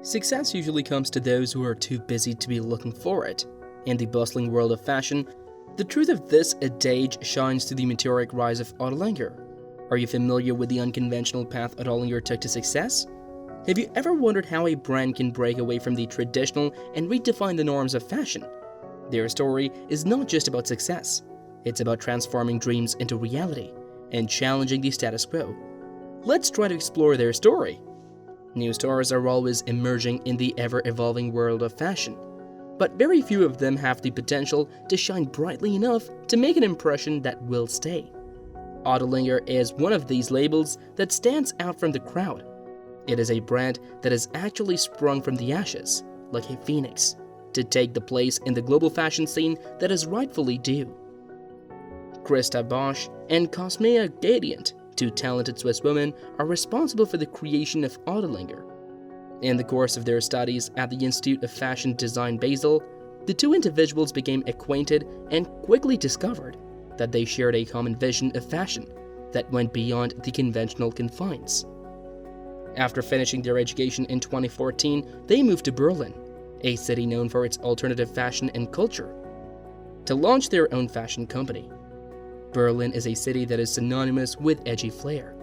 Success usually comes to those who are too busy to be looking for it. In the bustling world of fashion, the truth of this adage shines through the meteoric rise of Ottolinger. Are you familiar with the unconventional path Ottolinger took to success? Have you ever wondered how a brand can break away from the traditional and redefine the norms of fashion? Their story is not just about success. It's about transforming dreams into reality and challenging the status quo. Let's try to explore their story. New stars are always emerging in the ever-evolving world of fashion, but very few of them have the potential to shine brightly enough to make an impression that will stay. Ottolinger is one of these labels that stands out from the crowd. It is a brand that has actually sprung from the ashes, like a phoenix, to take the place in the global fashion scene that is rightfully due. Christa Bosch and Cosmea Gradient, two talented Swiss women, are responsible for the creation of Ottolinger. In the course of their studies at the Institute of Fashion Design Basel, the two individuals became acquainted and quickly discovered that they shared a common vision of fashion that went beyond the conventional confines. After finishing their education in 2014, they moved to Berlin, a city known for its alternative fashion and culture, to launch their own fashion company. Berlin is a city that is synonymous with edgy flair.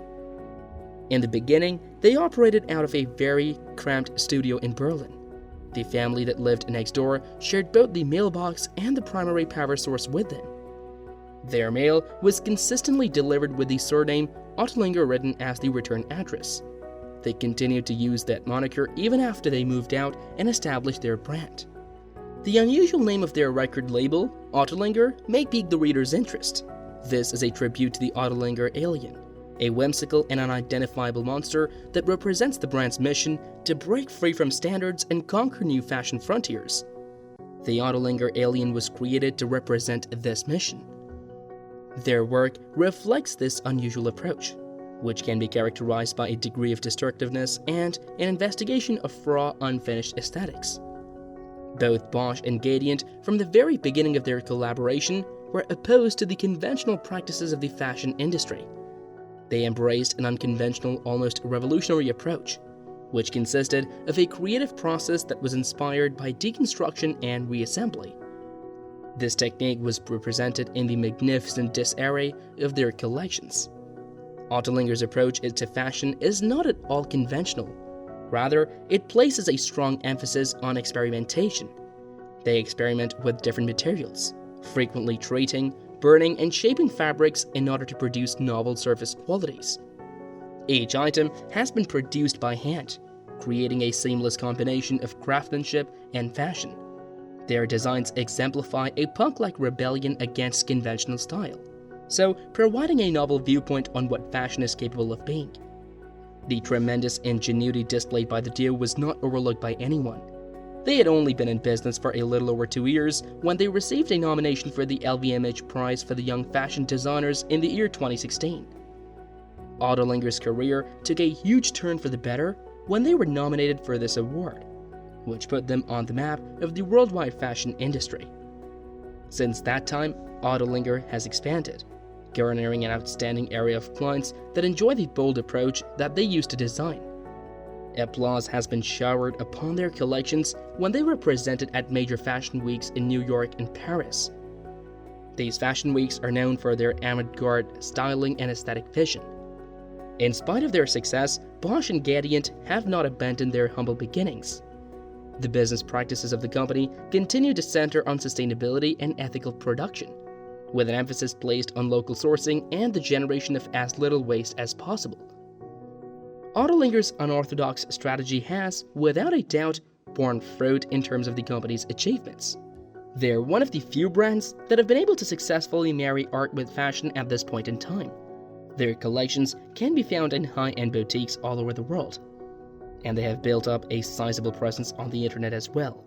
In the beginning, they operated out of a very cramped studio in Berlin. The family that lived next door shared both the mailbox and the primary power source with them. Their mail was consistently delivered with the surname Ottolinger written as the return address. They continued to use that moniker even after they moved out and established their brand. The unusual name of their record label, Ottolinger, may pique the reader's interest. This is a tribute to the Ottolinger alien, a whimsical and unidentifiable monster that represents the brand's mission to break free from standards and conquer new fashion frontiers. The Ottolinger alien was created to represent this mission. Their work reflects this unusual approach, which can be characterized by a degree of destructiveness and an investigation of raw, unfinished aesthetics. Both Bosch and Gradient, from the very beginning of their collaboration, were opposed to the conventional practices of the fashion industry. They embraced an unconventional, almost revolutionary approach, which consisted of a creative process that was inspired by deconstruction and reassembly. This technique was represented in the magnificent disarray of their collections. Ottolinger's approach to fashion is not at all conventional. Rather, it places a strong emphasis on experimentation. They experiment with different materials, frequently treating, burning, and shaping fabrics in order to produce novel surface qualities. Each item has been produced by hand, creating a seamless combination of craftsmanship and fashion. Their designs exemplify a punk-like rebellion against conventional style, so providing a novel viewpoint on what fashion is capable of being. The tremendous ingenuity displayed by the duo was not overlooked by anyone. They had only been in business for a little over 2 years when they received a nomination for the LVMH Prize for the Young Fashion Designers in the year 2016. Ottolinger's career took a huge turn for the better when they were nominated for this award, which put them on the map of the worldwide fashion industry. Since that time, Ottolinger has expanded, garnering an outstanding area of clients that enjoy the bold approach that they use to design. Applause has been showered upon their collections when they were presented at major fashion weeks in New York and Paris. These fashion weeks are known for their avant-garde styling and aesthetic vision. In spite of their success, Bosch and Gradient have not abandoned their humble beginnings. The business practices of the company continue to center on sustainability and ethical production, with an emphasis placed on local sourcing and the generation of as little waste as possible. Ottolinger's unorthodox strategy has, without a doubt, borne fruit in terms of the company's achievements. They're one of the few brands that have been able to successfully marry art with fashion at this point in time. Their collections can be found in high-end boutiques all over the world, and they have built up a sizable presence on the internet as well.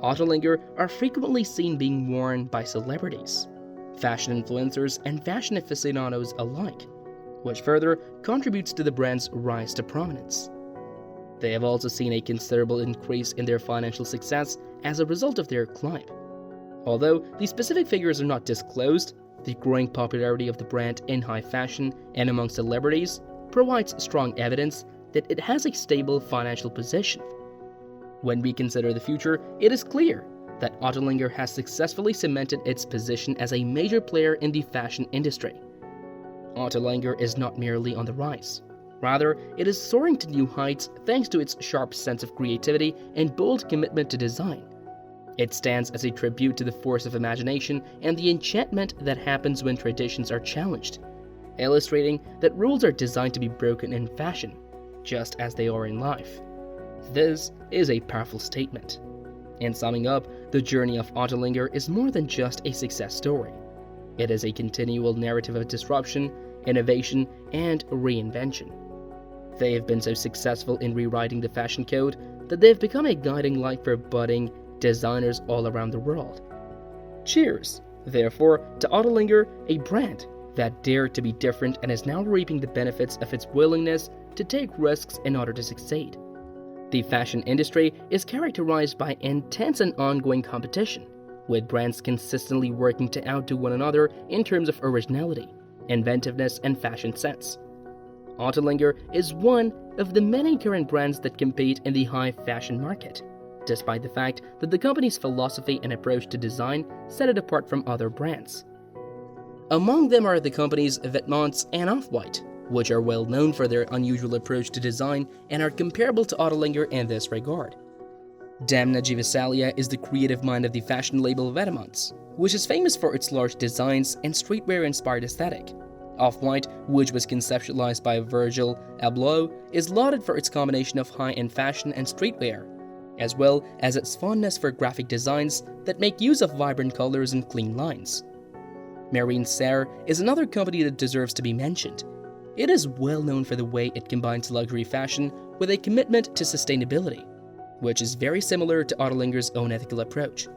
Ottolinger are frequently seen being worn by celebrities, fashion influencers, and fashion aficionados alike, which further contributes to the brand's rise to prominence. They have also seen a considerable increase in their financial success as a result of their climb. Although the specific figures are not disclosed, the growing popularity of the brand in high fashion and among celebrities provides strong evidence that it has a stable financial position. When we consider the future, it is clear that Ottolinger has successfully cemented its position as a major player in the fashion industry. Ottolinger is not merely on the rise. Rather, it is soaring to new heights thanks to its sharp sense of creativity and bold commitment to design. It stands as a tribute to the force of imagination and the enchantment that happens when traditions are challenged, illustrating that rules are designed to be broken in fashion, just as they are in life. This is a powerful statement. In summing up, the journey of Ottolinger is more than just a success story. It is a continual narrative of disruption, innovation, and reinvention. They have been so successful in rewriting the fashion code that they have become a guiding light for budding designers all around the world. Cheers, therefore, to Ottolinger, a brand that dared to be different and is now reaping the benefits of its willingness to take risks in order to succeed. The fashion industry is characterized by intense and ongoing competition, with brands consistently working to outdo one another in terms of originality, inventiveness, and fashion sense. Ottolinger is one of the many current brands that compete in the high fashion market, despite the fact that the company's philosophy and approach to design set it apart from other brands. Among them are the companies Vetements and Off-White, which are well known for their unusual approach to design and are comparable to Ottolinger in this regard. Damna Gvasalia is the creative mind of the fashion label Vetements, which is famous for its large designs and streetwear-inspired aesthetic. Off-White, which was conceptualized by Virgil Abloh, is lauded for its combination of high-end fashion and streetwear, as well as its fondness for graphic designs that make use of vibrant colors and clean lines. Marine Serre is another company that deserves to be mentioned. It is well known for the way it combines luxury fashion with a commitment to sustainability, which is very similar to Ottlinger's own ethical approach.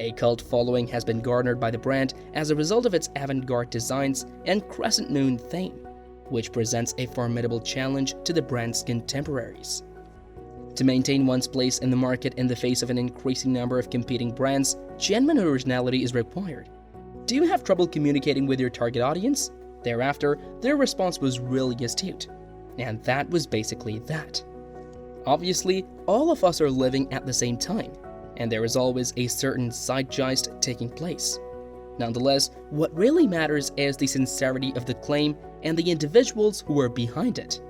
A cult following has been garnered by the brand as a result of its avant-garde designs and crescent moon theme, which presents a formidable challenge to the brand's contemporaries. To maintain one's place in the market in the face of an increasing number of competing brands, genuine originality is required. Do you have trouble communicating with your target audience? Thereafter, their response was really astute. And that was basically that. Obviously, all of us are living at the same time, and there is always a certain zeitgeist taking place. Nonetheless, what really matters is the sincerity of the claim and the individuals who are behind it.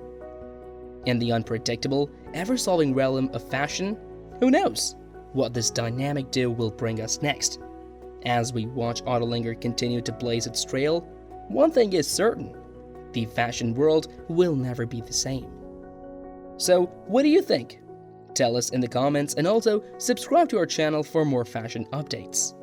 In the unpredictable, ever-solving realm of fashion, who knows what this dynamic duo will bring us next? As we watch Ottolinger continue to blaze its trail, one thing is certain: the fashion world will never be the same. So, what do you think? Tell us in the comments and also subscribe to our channel for more fashion updates.